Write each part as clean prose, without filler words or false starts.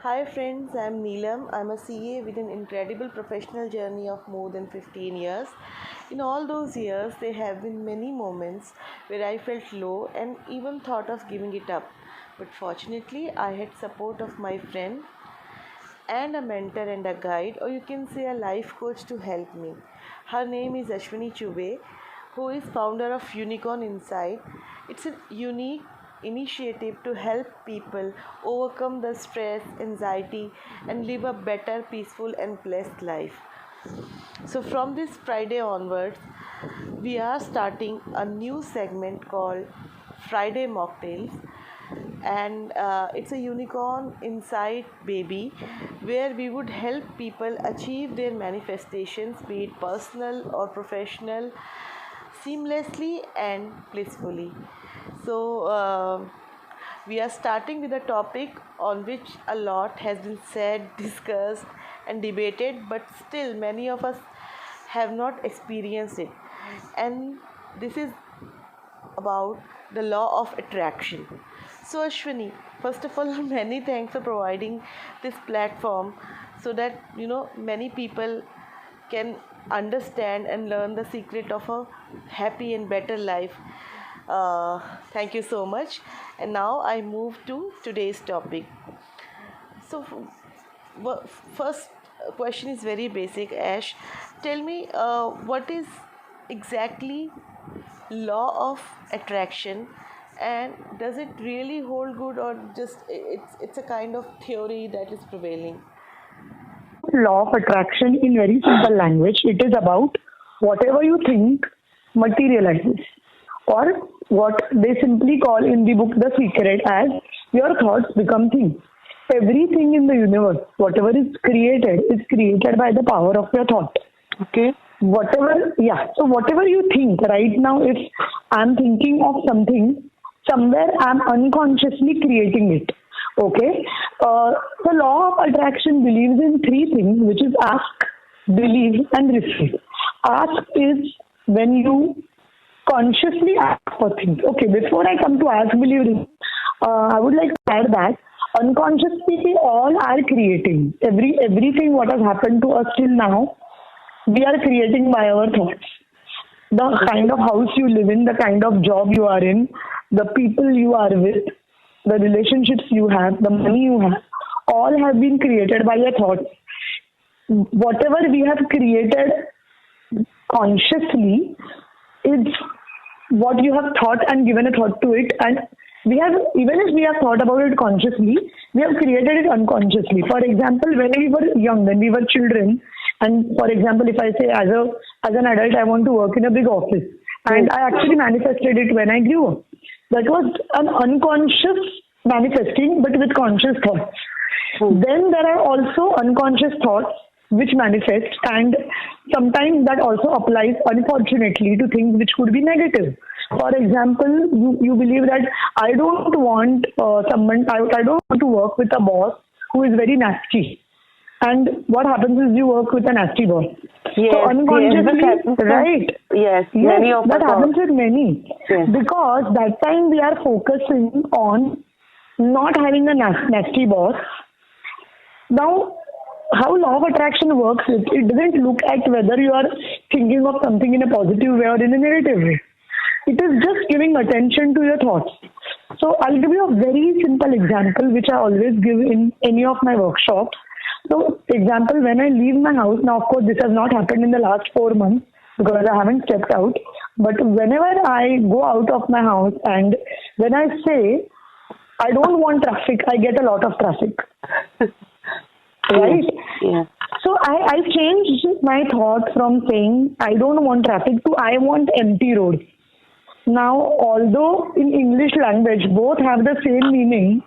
Hi friends, I'm Neelam. I'm a CA with an incredible professional journey of more than 15 years. In all those years, there have been many moments where I felt low and even thought of giving it up. But fortunately, I had support of my friend and a mentor and a guide, or you can say a life coach to help me. Her name is Ashwini Chube, who is founder of Unicorn Insight. It's a unique initiative to help people overcome the stress, anxiety, and live a better, peaceful, and blessed life. So, from this Friday onwards, we are starting a new segment called Friday Mocktails, and it's a unicorn inside baby where we would help people achieve their manifestations, be it personal or professional, seamlessly and blissfully. So, we are starting with a topic on which a lot has been said, discussed, and debated, but still many of us have not experienced it. And this is about the law of attraction. So, Ashwini, first of all, many thanks for providing this platform so that many people can understand and learn the secret of a happy and better life. Thank you so much. And now I move to today's topic. So, first question is very basic, Ash. Tell me, what is exactly law of attraction, and does it really hold good, or just it's a kind of theory that is prevailing? Law of attraction in very simple language. It is about whatever you think materializes, or what they simply call in the book The Secret as your thoughts become things. Everything in the universe, whatever is created by the power of your thought. Okay. So whatever you think right now, if I'm thinking of something, somewhere I'm unconsciously creating it. Okay. The law of attraction believes in three things, which is ask, believe, and receive. Ask is when you consciously ask for things. Okay, before I come to ask, believe, receive, I would like to add that unconsciously we all are creating. Everything what has happened to us till now, we are creating by our thoughts. The kind of house you live in, the kind of job you are in, the people you are with, the relationships you have, the money you have, all have been created by your thoughts. Whatever we have created consciously is what you have thought and given a thought to it, and we have, even if we have thought about it consciously, we have created it unconsciously. For example, when we were young, when we were children, and for example, if I say as an adult I want to work in a big office, and I actually manifested it when I grew up. That was an unconscious manifesting, but with conscious thoughts. Then there are also unconscious thoughts which manifest, and sometimes that also applies unfortunately to things which could be negative. For example, you believe that I don't want I don't want to work with a boss who is very nasty. And what happens is you work with a nasty boss. Yes, so unconsciously, yes, right? Yes, Many of that happens with many. Yes. Because that time we are focusing on not having a nasty boss. Now, how law of attraction works is it doesn't look at whether you are thinking of something in a positive way or in a negative way. It is just giving attention to your thoughts. So I'll give you a very simple example which I always give in any of my workshops. So example, when I leave my house, now of course this has not happened in the last 4 months because I haven't stepped out. But whenever I go out of my house and when I say I don't want traffic, I get a lot of traffic. Right? Yeah. So I changed my thought from saying I don't want traffic to I want empty roads. Now, although in English language both have the same meaning,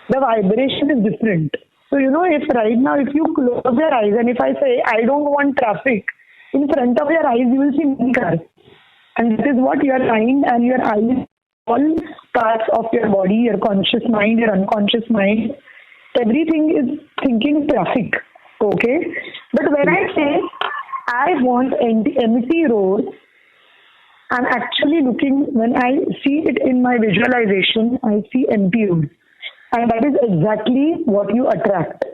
the vibration is different. So, if right now if you close your eyes and if I say I don't want traffic, in front of your eyes you will see many cars. And this is what your mind and your eyes, all parts of your body, your conscious mind, your unconscious mind, everything is thinking traffic. Okay? But when I say I want empty roads, I'm actually looking, when I see it in my visualization, I see empty roads. And that is exactly what you attract.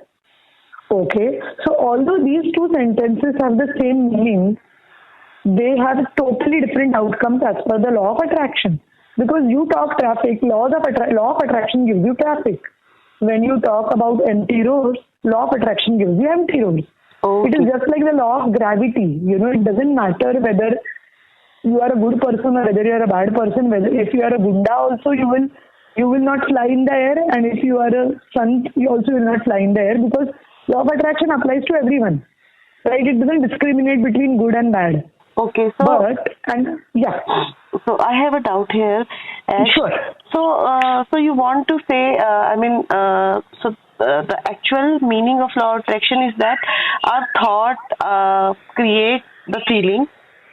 Okay, so although these two sentences have the same meaning, they have totally different outcomes as per the law of attraction. Because you talk traffic, law of attraction gives you traffic. When you talk about empty roads, law of attraction gives you empty roads. It is Okay. just like the law of gravity. It doesn't matter whether you are a good person or whether you are a bad person. Whether if you are a gunda also, you will not fly in the air, and if you are a sant, you also will not fly in the air, because law of attraction applies to everyone, right? It doesn't discriminate between good and bad. Okay. But and yeah, So I have a doubt here. Ash. sure. So you want to say, the actual meaning of law of attraction is that our thought create the feeling,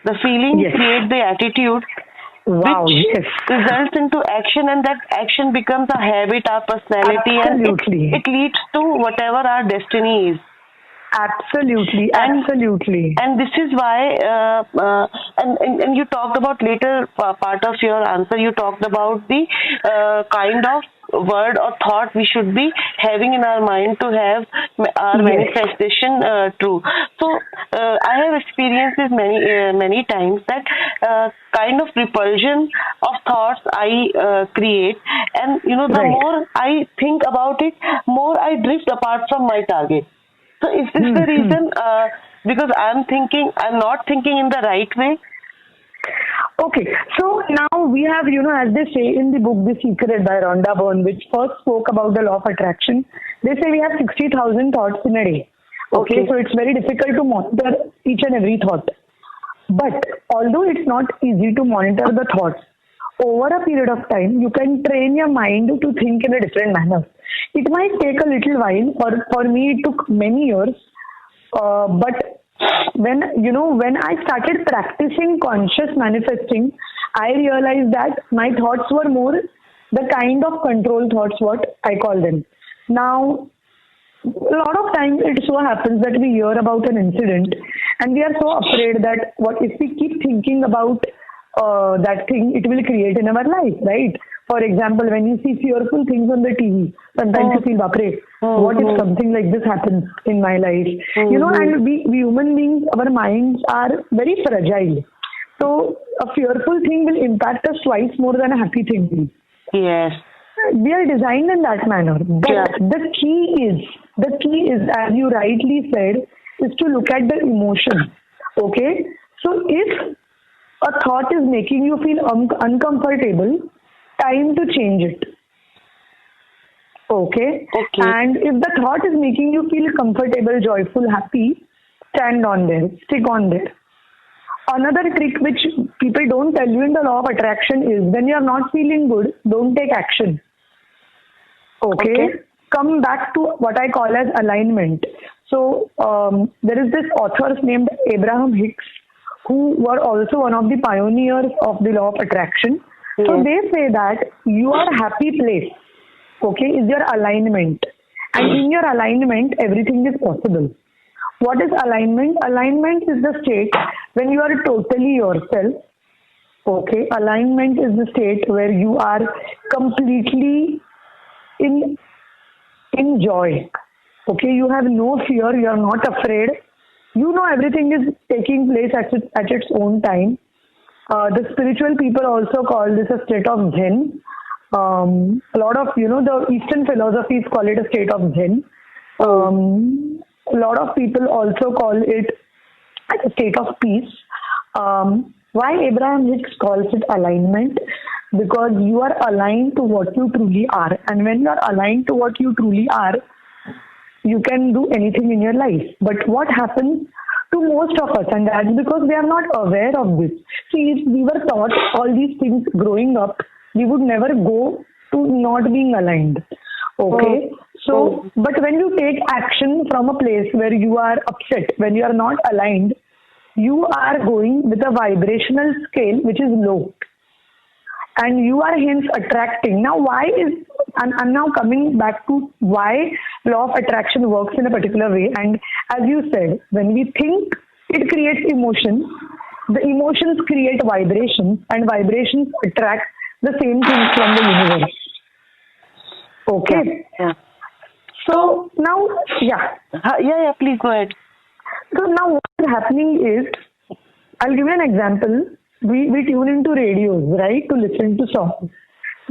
the feeling Yes. create the attitude, Wow. which Yes. results into action, and that action becomes a habit, our personality, and Absolutely. it leads to whatever our destiny is. Absolutely. and Absolutely. and this is why and you talked about later part of your answer, you talked about the kind of word or thought we should be having in our mind to have our Yes. manifestation true. So I have experienced this many times, that kind of repulsion of thoughts I create, and the Right. more I think about it, more I drift apart from my target. So is this the Hmm. reason? Because I'm not thinking in the right way. Okay, so now we have, as they say in the book The Secret by Rhonda Byrne, which first spoke about the law of attraction, they say we have 60,000 thoughts in a day. Okay, Okay. so it's very difficult to monitor each and every thought. But although it's not easy to monitor the thoughts, over a period of time, you can train your mind to think in a different manner. It might take a little while, for me, it took many years, but when I started practicing conscious manifesting, I realized that my thoughts were more the kind of control thoughts, what I call them. Now, a lot of times it so happens that we hear about an incident and we are so afraid that what if we keep thinking about that thing, it will create in our life, right? For example, when you see fearful things on the TV, sometimes you feel, Bapre, what if Mm-hmm. something like this happens in my life? Mm-hmm. And we human beings, our minds are very fragile. So a fearful thing will impact us twice more than a happy thing will. Yes. We are designed in that manner. Yeah. But the key is, as you rightly said, is to look at the emotion. Okay? So if a thought is making you feel uncomfortable, time to change it. Okay? Okay. And if the thought is making you feel comfortable, joyful, happy, stand on there, stick on there. Another trick which people don't tell you in the law of attraction is when you are not feeling good, don't take action. Okay. Okay. Come back to what I call as alignment. So there is this author named Abraham Hicks, who were also one of the pioneers of the law of attraction. So Yes. they say that your happy place, okay, is your alignment. And in your alignment, everything is possible. What is alignment? Alignment is the state when you are totally yourself. Okay, alignment is the state where you are completely in joy. Okay, you have no fear, you are not afraid. You know everything is taking place at its own time. The spiritual people also call this a state of Zen. A lot of, the Eastern philosophies call it a state of Zen. Oh. A lot of people also call it a state of peace. Why Abraham Hicks calls it alignment? Because you are aligned to what you truly are. And when you are aligned to what you truly are, you can do anything in your life. But what happens to most of us, and that's because we are not aware of this. See, if we were taught all these things growing up, we would never go to not being aligned. Okay? So, but when you take action from a place where you are upset, when you are not aligned, you are going with a vibrational scale which is low, and you are hence attracting. Now, why is I'm now coming back to why law of attraction works in a particular way. And as you said, when we think, it creates emotions. The emotions create vibrations, and vibrations attract the same things from the universe. Yeah. Okay. Yeah. So now, yeah. Yeah, please go ahead. So now what is happening is, I'll give you an example. We tune into radios, right, to listen to songs.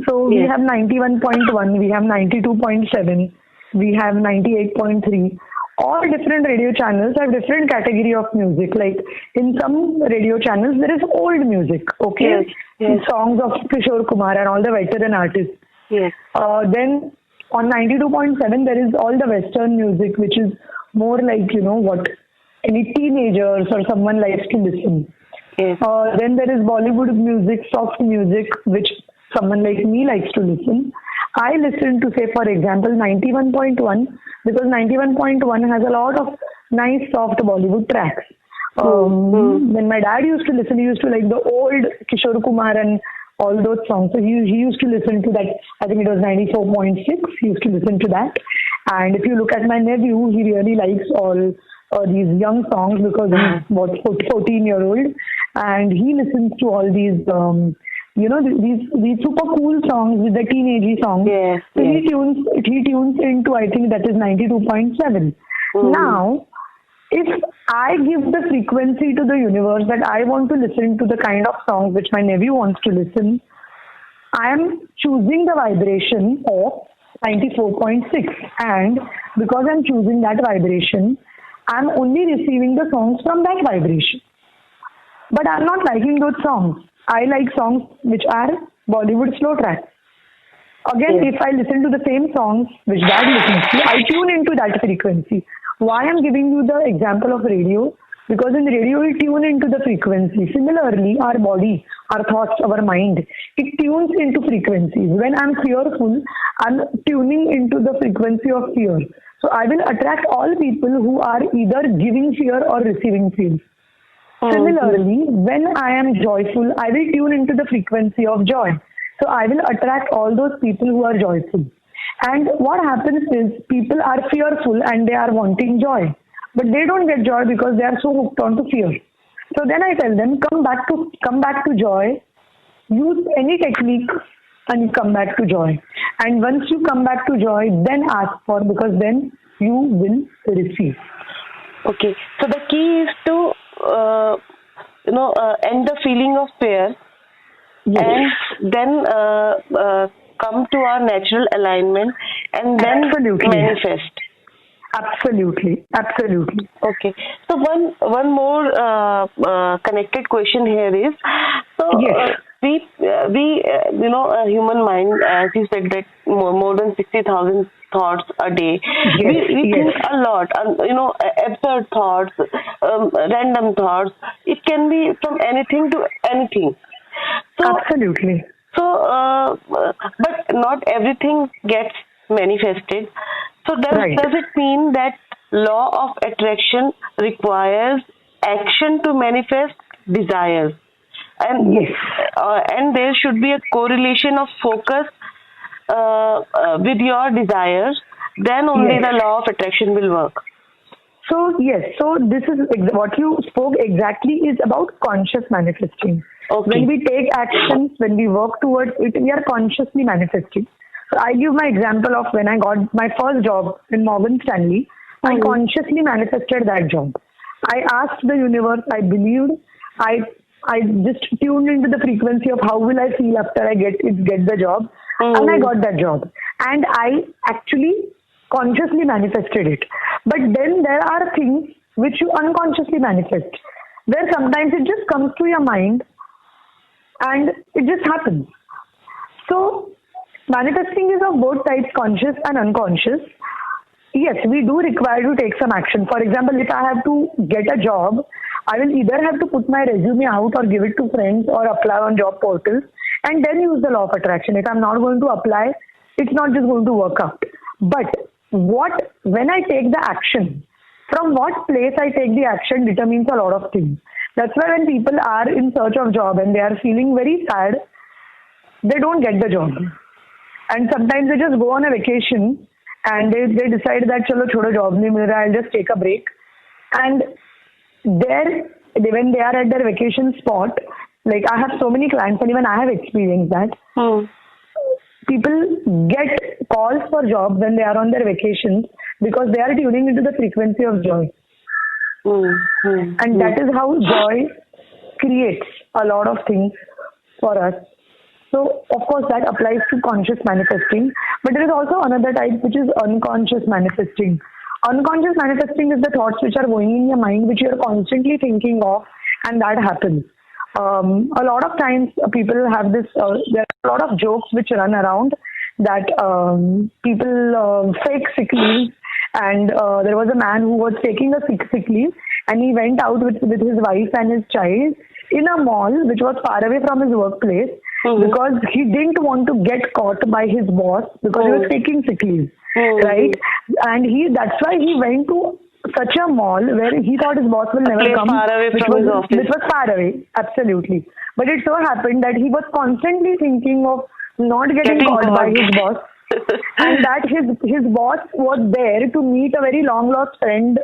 So we Yes. have 91.1, we have 92.7, we have 98.3. All different radio channels have different category of music. Like in some radio channels, there is old music, okay? Yes. Songs of Kishore Kumar and all the veteran artists. Yes. Then on 92.7, there is all the Western music, which is more like, what any teenagers or someone likes to listen. Yes. Then there is Bollywood music, soft music, which someone like me likes to listen. I listen to, say, for example, 91.1, because 91.1 has a lot of nice soft Bollywood tracks. When my dad used to listen, he used to like the old Kishore Kumar and all those songs. So he used to listen to that. I think it was 94.6. He used to listen to that. And if you look at my nephew, he really likes all these young songs because he's 14-year-old, and he listens to all these these super cool songs with the teenagey songs. Yes, So yes. he tunes into, I think that is 92.7. Now, if I give the frequency to the universe that I want to listen to the kind of songs which my nephew wants to listen, I am choosing the vibration of 94.6, and because I'm choosing that vibration, I'm only receiving the songs from that vibration. But I'm not liking those songs. I like songs which are Bollywood slow tracks. Again, if I listen to the same songs which dad listens to, I tune into that frequency. Why I'm giving you the example of radio? Because in radio we tune into the frequency. Similarly, our body, our thoughts, our mind, it tunes into frequencies. When I'm fearful, I'm tuning into the frequency of fear. So I will attract all people who are either giving fear or receiving fear. Similarly, when I am joyful, I will tune into the frequency of joy. So I will attract all those people who are joyful. And what happens is people are fearful and they are wanting joy. But they don't get joy because they are so hooked on to fear. So then I tell them, come back to joy, use any technique and you come back to joy. And once you come back to joy, then ask for, because then you will receive. Okay. So the key is to end the feeling of fear, Yes. and then come to our natural alignment, and then Absolutely. manifest. Absolutely. Okay. So one more connected question here is, so Yes. we a human mind, as you said, that more than 60,000 thoughts a day. Yes, We yes. think a lot, absurd thoughts, random thoughts. It can be from anything to anything. So Absolutely. but not everything gets manifested. So Right. does it mean that law of attraction requires action to manifest desires? And Yes. and there should be a correlation of focus with your desires. Then only Yes. the law of attraction will work. So yes, so this is what you spoke exactly is about conscious manifesting. Okay. When we take actions, when we work towards it, we are consciously manifesting. So I give my example of when I got my first job in Morgan Stanley. I consciously manifested that job. I asked the universe, I believed, I just tuned into the frequency of how will I feel after I get the job, and I got that job. And I actually consciously manifested it. But then there are things which you unconsciously manifest, where sometimes it just comes to your mind and it just happens. So manifesting is of both types, conscious and unconscious. Yes, we do require to take some action. For example, if I have to get a job, I will either have to put my resume out or give it to friends or apply on job portals and then use the law of attraction. If I'm not going to apply, it's not just going to work out. But when I take the action, from what place I take the action determines a lot of things. That's why when people are in search of job and they are feeling very sad, they don't get the job. And sometimes they just go on a vacation and they decide that chalo chodo job nahi mil raha, I'll just take a break. And when they are at their vacation spot, like I have so many clients and even I have experienced that. people get calls for jobs when they are on their vacations because they are tuning into the frequency of joy. And that is how joy creates a lot of things for us. So, of course, that applies to conscious manifesting. But there is also another type which is unconscious manifesting. Unconscious manifesting is the thoughts which are going in your mind, which you are constantly thinking of, and that happens. A lot of times people have this, there are a lot of jokes which run around that people fake sick leave, and there was a man who was taking a sick leave, and he went out with his wife and his child in a mall which was far away from his workplace because he didn't want to get caught by his boss because he was taking sick leave, right? And that's why he went to such a mall where he thought his boss will never come, which was far away, absolutely. But it so happened that he was constantly thinking of not getting caught by his boss, and that his boss was there to meet a very long lost friend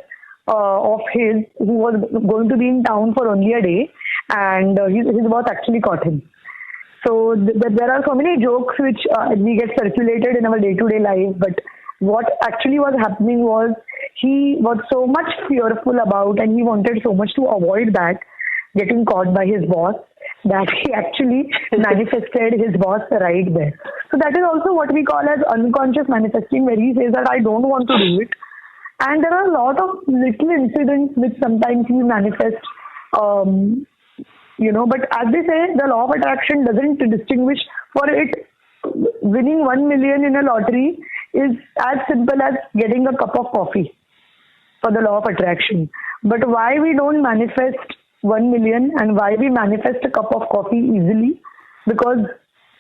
of his who was going to be in town for only a day, and his boss actually caught him. So there are so many jokes which we get circulated in our day-to-day life, but what actually was happening was he was so much fearful about, and he wanted so much to avoid that getting caught by his boss, that he actually manifested his boss right there. So that is also what we call as unconscious manifesting, where he says that I don't want to do it. And there are a lot of little incidents which sometimes we manifest, but as they say, the law of attraction doesn't distinguish. For it, winning 1 million in a lottery is as simple as getting a cup of coffee for the law of attraction. But why we don't manifest 1 million and why we manifest a cup of coffee easily? Because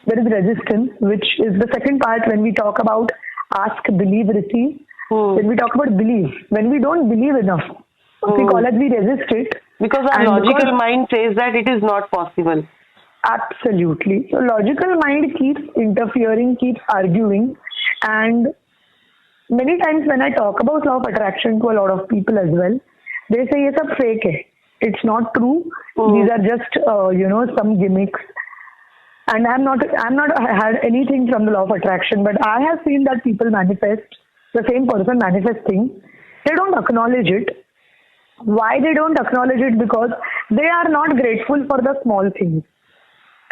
there is resistance, which is the second part when we talk about ask, believe, receive. When we talk about belief, when we don't believe enough, we call it, we resist it. Because our logical mind says that it is not possible. Absolutely. So logical mind keeps interfering, keeps arguing, and many times when I talk about law of attraction to a lot of people as well, they say it's a fake hai. It's not true. These are just some gimmicks. And I'm not had anything from the law of attraction, but I have seen that people manifest, the same person manifesting, they don't acknowledge it. Why they don't acknowledge it? Because they are not grateful for the small things.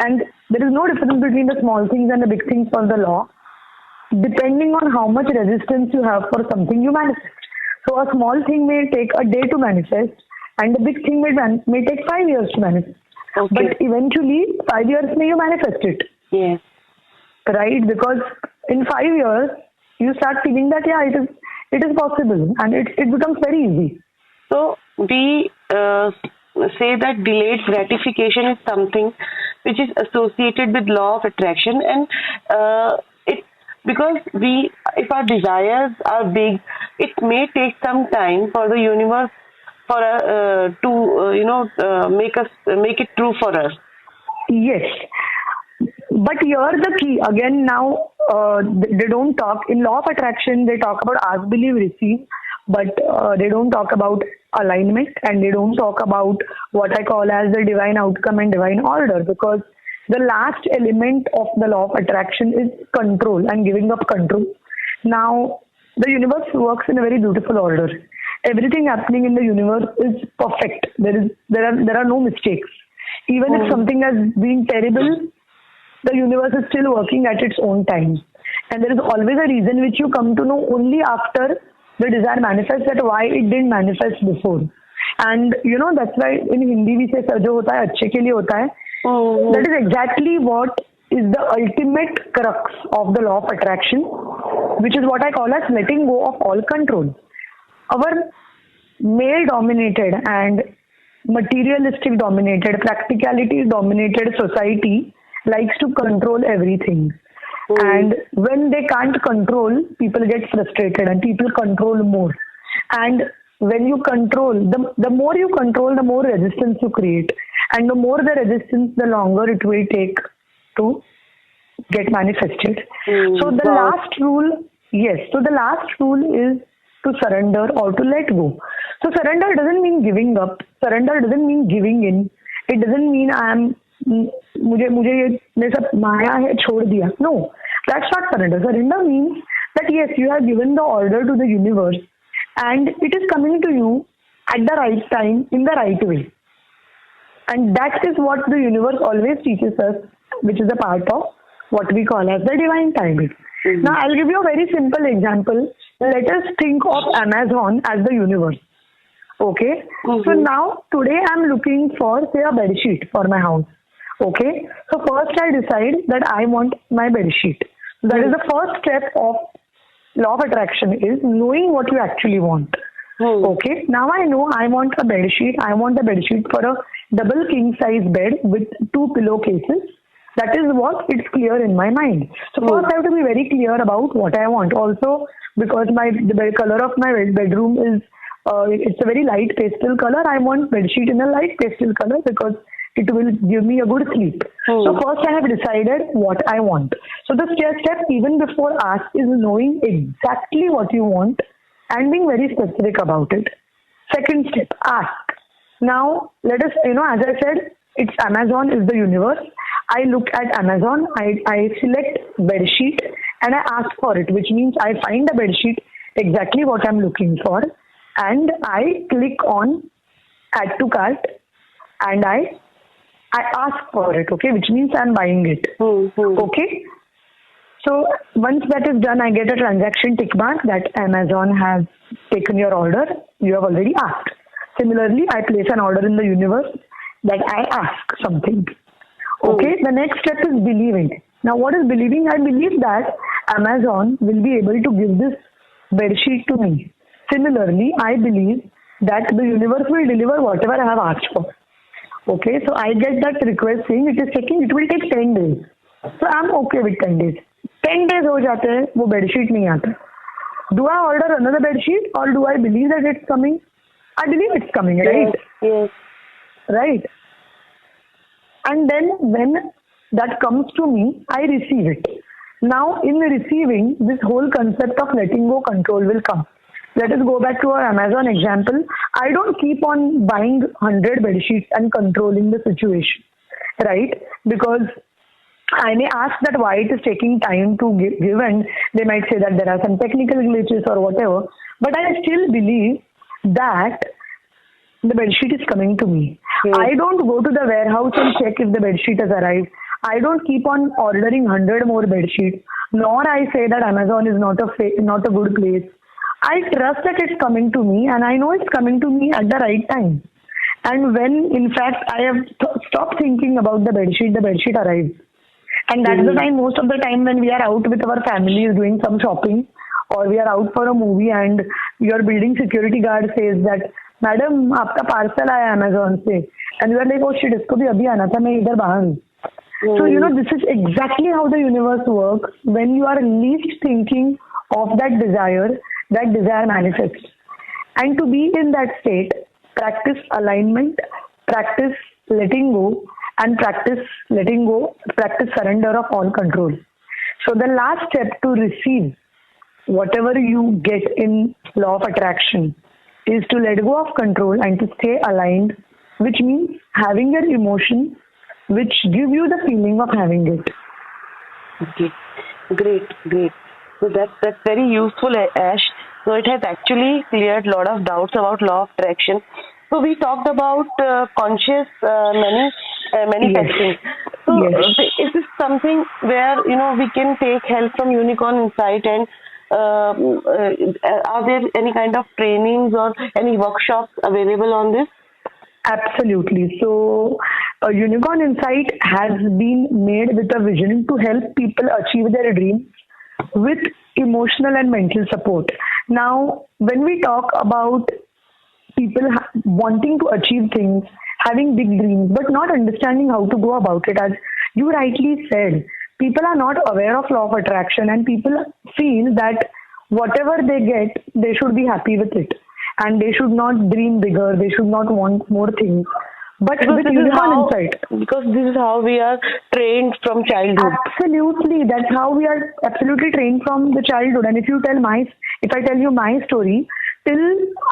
And there is no difference between the small things and the big things for the law, depending on how much resistance you have for something you manifest. So a small thing may take a day to manifest, and the big thing may take 5 years to manifest. Okay. But eventually, 5 years may you manifest it. Yes. Right? Because in 5 years, you start feeling that, it is possible, and it becomes very easy. So we say that delayed gratification is something which is associated with law of attraction, and because if our desires are big, it may take some time for the universe to make it true for us. Yes. But here the key, again now, they don't talk, in law of attraction, they talk about ask, believe, receive, but they don't talk about alignment, and they don't talk about what I call as the divine outcome and divine order, because the last element of the law of attraction is control and giving up control. Now, the universe works in a very beautiful order. Everything happening in the universe is perfect. There are no mistakes. Even if something has been terrible, the universe is still working at its own time. And there is always a reason which you come to know only after the desire manifests, that why it didn't manifest before. And that's why in Hindi we say "Sajo hota hai, achhe ke liye hota hai." That is exactly what is the ultimate crux of the law of attraction, which is what I call as letting go of all control. Our male dominated and materialistic dominated, practicality dominated society likes to control everything. And when they can't control, people get frustrated and people control more. And when you control, the more you control, the more resistance you create. And the more the resistance, the longer it will take to get manifested. So the last rule is to surrender or to let go. So surrender doesn't mean giving up. Surrender doesn't mean giving in. It doesn't mean मुझे ये सब माया है छोड़ दिया. No, That's not surrender. Surrender means that yes, you have given the order to the universe and it is coming to you at the right time in the right way. And that is what the universe always teaches us, which is a part of what we call as the divine timing. Now, I'll give you a very simple example. Let us think of Amazon as the universe. Okay? So now, today I'm looking for, say, a bed sheet for my house. Okay? So first I decide that I want my bed sheet. That is the first step of law of attraction, is knowing what you actually want. Okay, now I know I want a bed sheet. I want a bed sheet for a double king size bed with 2 pillowcases. That is what it's clear in my mind. So first I have to be very clear about what I want. Also, because the color of my bedroom is it's a very light pastel color. I want bed sheet in a light pastel color because it will give me a good sleep. So first I have decided what I want. So the step even before ask is knowing exactly what you want and being very specific about it. Second step, ask. Now, let us, as I said, it's Amazon is the universe. I look at Amazon, I select bed sheet and I ask for it, which means I find the bed sheet exactly what I'm looking for and I click on add to cart and I ask for it, okay, which means I'm buying it. Okay? So once that is done, I get a transaction tick mark that Amazon has taken your order. You have already asked. Similarly, I place an order in the universe that I ask something. Okay, the next step is believing. Now, what is believing? I believe that Amazon will be able to give this bed sheet to me. Similarly, I believe that the universe will deliver whatever I have asked for. Okay, so I get that request saying it will take 10 days. So I'm okay with 10 days. 10 days हो जाते हैं, वो bedsheet नहीं आता. Do I order another bedsheet or do I believe that it's coming? I believe it's coming, right? Yes. Right. And then when that comes to me, I receive it. Now, in receiving, this whole concept of letting go control will come. Let us go back to our Amazon example. I don't keep on buying 100 bedsheets and controlling the situation, right? Because I may ask that why it is taking time to give and they might say that there are some technical glitches or whatever. But I still believe that the bedsheet is coming to me. I don't go to the warehouse and check if the bedsheet has arrived. I don't keep on ordering 100 more bedsheets. Nor I say that Amazon is not a good place. I trust that it's coming to me and I know it's coming to me at the right time. And when in fact I have stopped thinking about the bedsheet arrives. And that's the time, most of the time when we are out with our families doing some shopping or we are out for a movie and your building security guard says that, Madam, आपका parcel आया Amazon से. And you are like, oh shit, इसको भी अभी आना था, मैं इधर बाहर हूँ. So, this is exactly how the universe works. When you are least thinking of that desire manifests. And to be in that state, practice alignment, practice letting go, and practice surrender of all control. So the last step to receive whatever you get in law of attraction is to let go of control and to stay aligned, which means having your emotions which give you the feeling of having it. Okay, great. So that's very useful, Ash. So it has actually cleared a lot of doubts about law of attraction. So we talked about conscious manifesting. Yes. So Yes. is this something where we can take help from Unicorn Insight, and are there any kind of trainings or any workshops available on this? Absolutely. So, Unicorn Insight has been made with a vision to help people achieve their dreams with emotional and mental support. Now, when we talk about people wanting to achieve things, having big dreams, but not understanding how to go about it, as you rightly said, people are not aware of law of attraction and people feel that whatever they get, they should be happy with it. And they should not dream bigger, they should not want more things. But because with Unicorn Insight, because this is how we are trained from childhood. Absolutely, that's how we are absolutely trained from the childhood. And if I tell you my story, till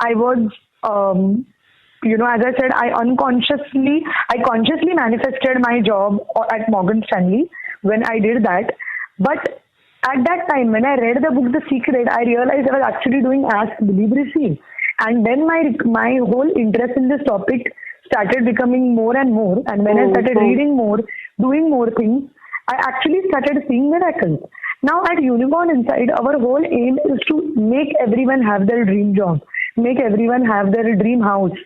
I was, as I said, I consciously manifested my job at Morgan Stanley when I did that. But at that time when I read the book The Secret, I realized I was actually doing ask, believe, receive. And then my whole interest in this topic started becoming more and more. And when I started reading more, doing more things, I actually started seeing miracles. Now at Unicorn Inside, our whole aim is to make everyone have their dream job, make everyone have their dream house,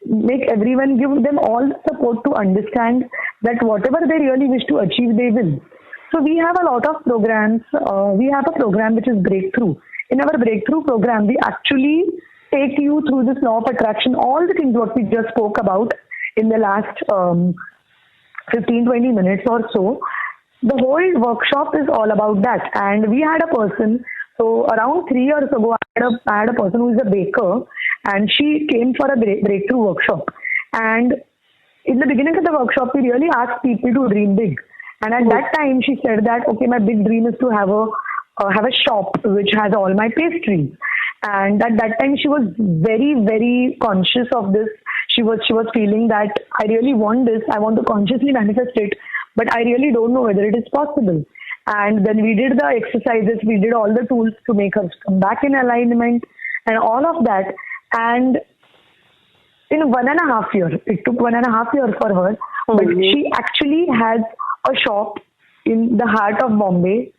make everyone, give them all the support to understand that whatever they really wish to achieve, they will. So we have a lot of programs. We have a program which is Breakthrough. In our Breakthrough program, we actually take you through this law of attraction, all the things what we just spoke about in the last 15-20 minutes or so. The whole workshop is all about that. And we had a person, so around 3 years ago, I had a person who is a baker, and she came for a breakthrough workshop. And in the beginning of the workshop, we really asked people to dream big. And at that time, she said that, okay, my big dream is to have a shop which has all my pastries. And at that time, she was very, very conscious of this. She was feeling that I really want this. I want to consciously manifest it, but I really don't know whether it is possible. And then we did the exercises, we did all the tools to make her come back in alignment and all of that. And in 1.5 years, it took 1.5 years for her, but she actually has a shop in the heart of Bombay,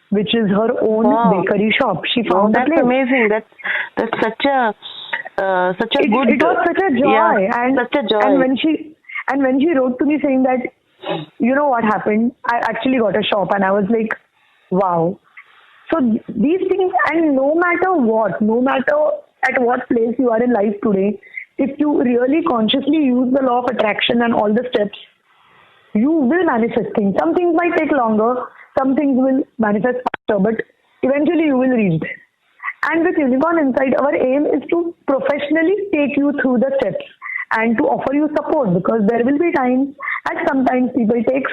which is her own bakery shop. She found that's a place. Amazing. That's such a good. It was such a joy, yeah, such a joy. And when she wrote to me saying that, you know what happened? I actually got a shop, and I was like, wow. So these things, and no matter at what place you are in life today, if you really consciously use the law of attraction and all the steps, you will manifest things. Some things might take longer, some things will manifest faster, but eventually you will reach there. And with Unicorn Inside, our aim is to professionally take you through the steps and to offer you support, because there will be times, and sometimes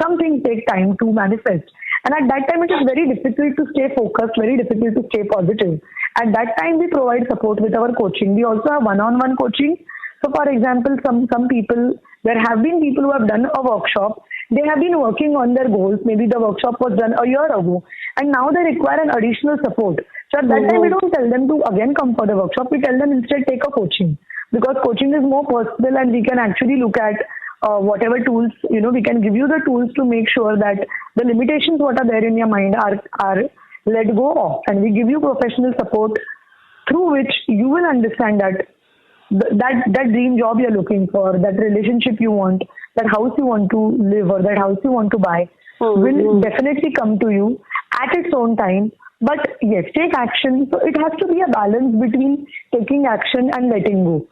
some things take time to manifest. And at that time, it is very difficult to stay focused, very difficult to stay positive. At that time, we provide support with our coaching. We also have one-on-one coaching. So, for example, some people, there have been people who have done a workshop. They have been working on their goals. Maybe the workshop was done a year ago, and now they require an additional support. So at that time, we don't tell them to again come for the workshop. We tell them instead take a coaching, because coaching is more personal, and we can actually look at whatever tools, we can give you the tools to make sure that the limitations what are there in your mind are let go of, and we give you professional support through which you will understand that dream job you're looking for, that relationship you want, that house you want to live, or that house you want to buy will definitely come to you at its own time. But yes, take action. So it has to be a balance between taking action and letting go.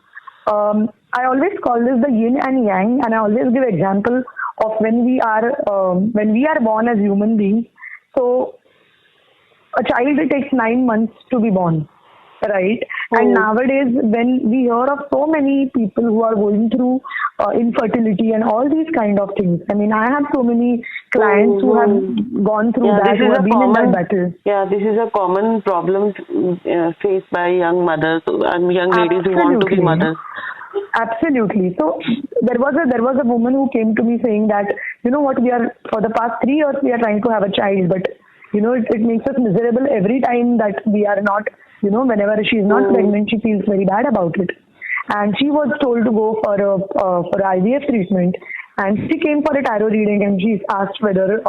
I always call this the yin and yang, and I always give example of when we are born as human beings. So a child, it takes 9 months to be born, right? And nowadays, when we hear of so many people who are going through infertility and all these kind of things, I mean, I have so many clients who have gone through that, who have been in that battle. Yeah, this is a common problem faced by young mothers and young ladies who want to be mothers. Absolutely. So there was a woman who came to me saying that, you know what, we are, for the past 3 years, we are trying to have a child, but it makes us miserable every time that we are not, whenever she is not pregnant, she feels very bad about it. And she was told to go for IVF treatment, and she came for a tarot reading, and she's asked whether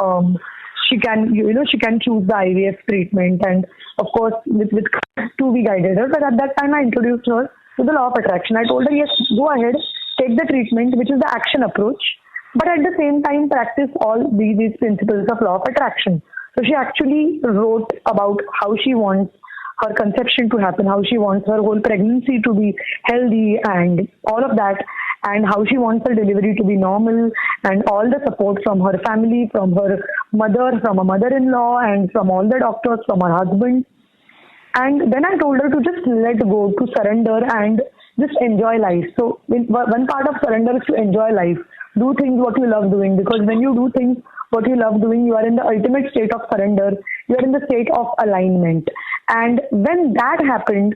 she can choose the IVF treatment. And of course, with to be guided her. But at that time, I introduced her to the law of attraction. I told her, yes, go ahead, take the treatment, which is the action approach, but at the same time, practice all these principles of law of attraction. So she actually wrote about how she wants her conception to happen, how she wants her whole pregnancy to be healthy and all of that, and how she wants her delivery to be normal, and all the support from her family, from her mother, from her mother-in-law, and from all the doctors, from her husband. And then I told her to just let go, to surrender and just enjoy life. So one part of surrender is to enjoy life. Do things what you love doing, because when you do things what you love doing, you are in the ultimate state of surrender. You are in the state of alignment. And when that happened,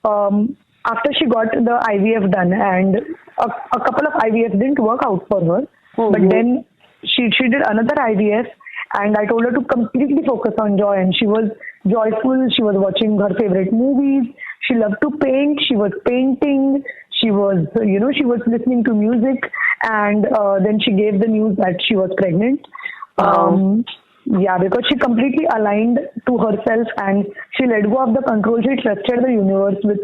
after she got the IVF done, and a couple of IVF didn't work out for her, but then she did another IVF, and I told her to completely focus on joy, and she was joyful. She was watching her favorite movies. She loved to paint. She was painting. She was, she was listening to music, and then she gave the news that she was pregnant. Wow. Yeah, because she completely aligned to herself and she let go of the control. She trusted the universe with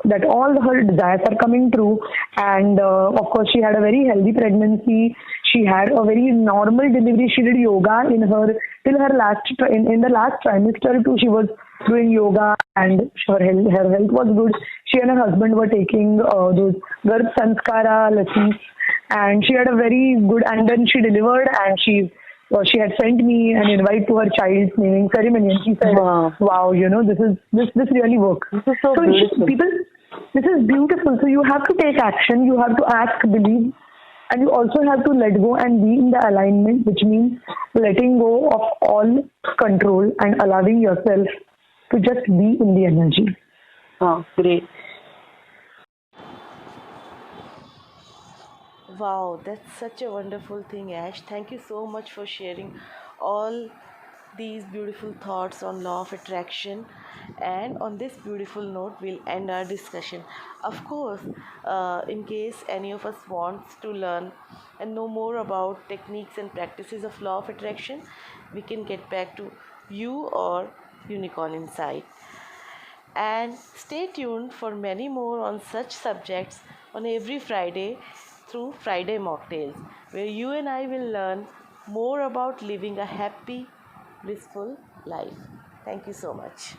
that all her desires are coming true. And of course, she had a very healthy pregnancy. She had a very normal delivery. She did yoga in her till her in the last trimester too. She was doing yoga and her health was good. She and her husband were taking those Garbh Sanskara lessons, and she had a very good. And then she delivered, and she had sent me an invite to her child's naming ceremony, and she said, Wow. "Wow, this really works." This is so beautiful. This is beautiful. So you have to take action. You have to ask, believe, and you also have to let go and be in the alignment, which means letting go of all control and allowing yourself to just be in the energy. Wow, great. Wow, that's such a wonderful thing, Ash. Thank you so much for sharing all these beautiful thoughts on law of attraction. And on this beautiful note, we'll end our discussion. Of course, in case any of us wants to learn and know more about techniques and practices of law of attraction, we can get back to you or Unicorn Insight. And stay tuned for many more on such subjects on every Friday through Friday Mocktails, where you and I will learn more about living a happy, blissful life. Thank you so much.